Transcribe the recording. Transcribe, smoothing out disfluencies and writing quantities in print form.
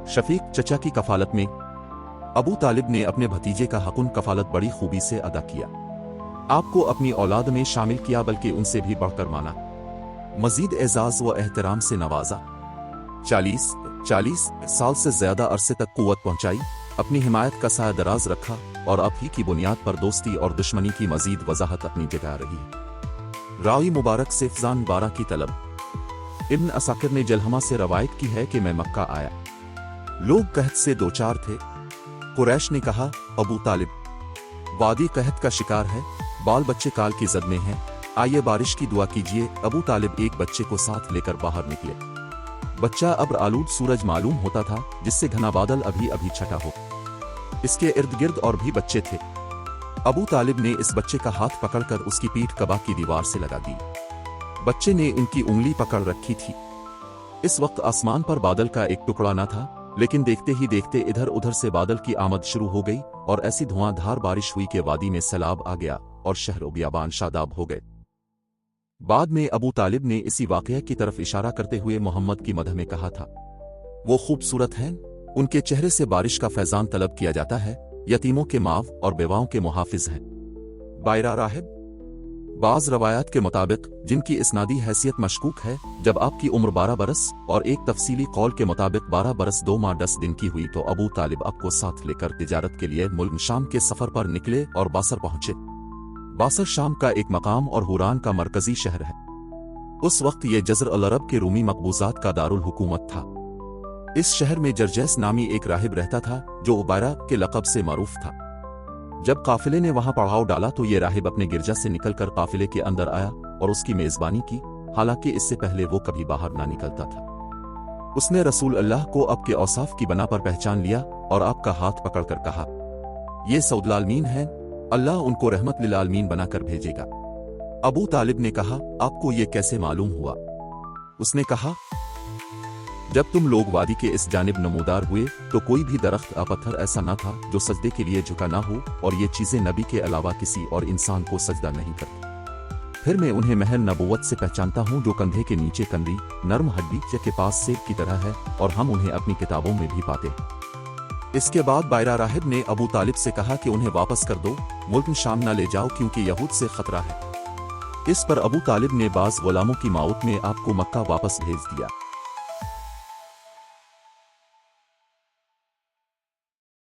शफीक चचा की कफालत में अबू तालिब ने अपने भतीजे का हकुन कफालत बड़ी खूबी से अदा किया। आपको अपनी औलाद में शामिल किया, बल्कि उनसे भी बढ़कर माना, मजीद एजाज व एहतराम से नवाजा। 40 साल से ज्यादा अरसे तक कुव्वत पहुंचाई, अपनी हिमायत का साया दराज रखा और अब ही की बुनियाद पर दोस्ती और दुश्मनी की मजीद वजाहत अपनी जगह रही। रावी मुबारक से फजान 12 की तलब। इब्न असाकिर ने जलहमा से रवायत की है कि मैं मक्का आया, लोग कहत से दो चार थे। कुरैश ने कहा, अबू तालिब वादी कहत का शिकार है, बाल बच्चे काल की जद में हैं, आइए बारिश की दुआ कीजिए। अबू तालिब एक बच्चे को साथ लेकर बाहर निकले। बच्चा अब्र आलूद सूरज मालूम होता था, जिससे घना बादल अभी अभी छटा हो। इसके इर्द गिर्द और भी बच्चे थे। अबू तालिब ने इस बच्चे का हाथ पकड़कर उसकी पीठ कबा की दीवार से लगा दी। बच्चे ने इनकी उंगली पकड़ रखी थी। इस वक्त आसमान पर बादल का एक टुकड़ा न था, लेकिन देखते ही देखते इधर उधर से बादल की आमद शुरू हो गई और ऐसी धुआंधार बारिश हुई कि वादी में सैलाब आ गया और शहर बियाबान शादाब हो गए। बाद में अबू तालिब ने इसी वाकया की तरफ इशारा करते हुए मोहम्मद की मदह में कहा था, वो खूबसूरत हैं, उनके चेहरे से बारिश का फैजान तलब किया जाता है, यतीमों के माव और बेवाओं के मुहाफिज हैं। बायरा राहिब। बाज रवायात के मुताबिक, जिनकी इस्नादी हैसियत मशकूक है, जब आपकी उम्र 12 बरस और एक तफसीली कौल के मुताबिक 12 बरस 2 माह 10 दिन की हुई तो अबू तालिब आपको साथ लेकर तिजारत के लिए मुल्क शाम के सफर पर निकले और बासर पहुंचे। बासर शाम का एक मकाम और हुरान का मरकजी शहर है। उस वक्त ये जज़र अल अरब के रूमी मकबूजात का दारुल हुकूमत था। इस शहर में जरजैस नामी एक राहिब रहता था, जो उबायरा के लक़ब से मारूफ था। जब काफिले ने वहां पड़ाव डाला तो ये राहिब अपने गिरजा से निकलकर काफिले के अंदर आया और उसकी मेजबानी की, हालांकि इससे पहले वो कभी बाहर ना निकलता था। उसने रसूल अल्लाह को आपके औसाफ की बना पर पहचान लिया और आपका हाथ पकड़कर कहा, ये सऊदुल-आलमीन हैं, अल्लाह उनको रहमत लिल आलमीन बनाकर भेजेगा। अबू तालिब ने कहा, आपको ये कैसे मालूम हुआ? उसने कहा, जब तुम लोग वादी के इस जानिब नमूदार हुए तो कोई भी दरख्त या पत्थर ऐसा न था जो सजदे के लिए झुका ना हो, और ये चीजें नबी के अलावा किसी और इंसान को सजदा नहीं करती। फिर मैं उन्हें महल नबूवत से पहचानता हूँ, जो कंधे के नीचे कंदी नर्म हड्डी के पास सेब की तरह है, और हम उन्हें अपनी किताबों में भी पाते हैं। इसके बाद बायरा राहिब ने अबू तालिब से कहा कि उन्हें वापस कर दो, मुल्क शाम न ले जाओ, क्योंकि यहूद से खतरा है। इस पर अबू तालिब ने बाज गुलामों की माउत में आपको मक्का वापस भेज दिया।